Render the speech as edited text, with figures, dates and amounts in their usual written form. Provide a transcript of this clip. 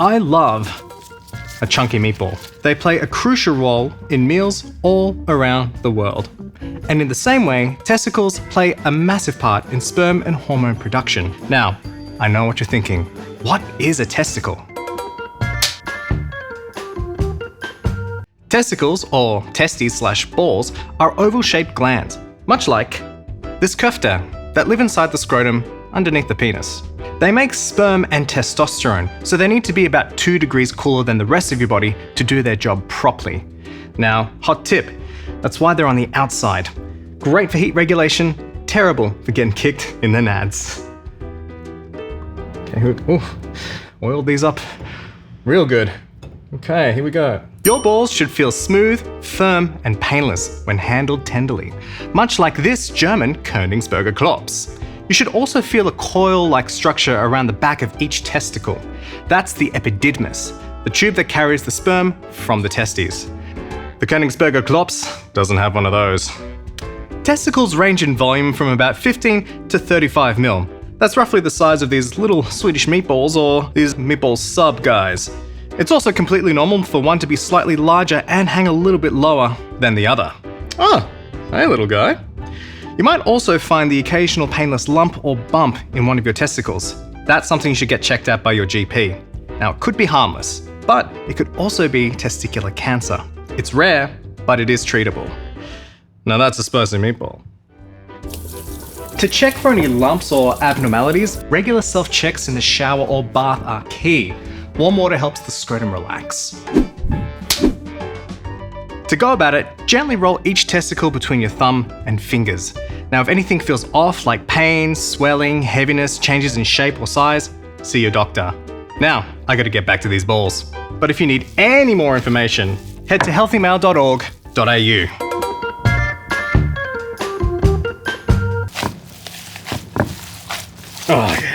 I love a chunky meatball. They play a crucial role in meals all around the world. And in the same way, testicles play a massive part in sperm and hormone production. Now, I know what you're thinking. What is a testicle? Testicles, or testes/balls, are oval-shaped glands, much like this kofta, that live inside the scrotum underneath the penis. They make sperm and testosterone, so they need to be about 2 degrees cooler than the rest of your body to do their job properly. Now, hot tip, that's why they're on the outside. Great for heat regulation, terrible for getting kicked in the nads. Okay, oiled these up real good. Okay, here we go. Your balls should feel smooth, firm, and painless when handled tenderly, much like this German Königsberger Klops. You should also feel a coil-like structure around the back of each testicle. That's the epididymis, the tube that carries the sperm from the testes. The Königsberger Klops doesn't have one of those. Testicles range in volume from about 15 to 35 mil. That's roughly the size of these little Swedish meatballs or these meatball sub guys. It's also completely normal for one to be slightly larger and hang a little bit lower than the other. Oh, hey little guy. You might also find the occasional painless lump or bump in one of your testicles. That's something you should get checked out by your GP. Now, it could be harmless, but it could also be testicular cancer. It's rare, but it is treatable. Now that's a spicy meatball. To check for any lumps or abnormalities, regular self-checks in the shower or bath are key. Warm water helps the scrotum relax. To go about it, gently roll each testicle between your thumb and fingers. Now, if anything feels off, like pain, swelling, heaviness, changes in shape or size, see your doctor. Now, I gotta get back to these balls. But if you need any more information, head to healthymale.org.au. Oh, yeah.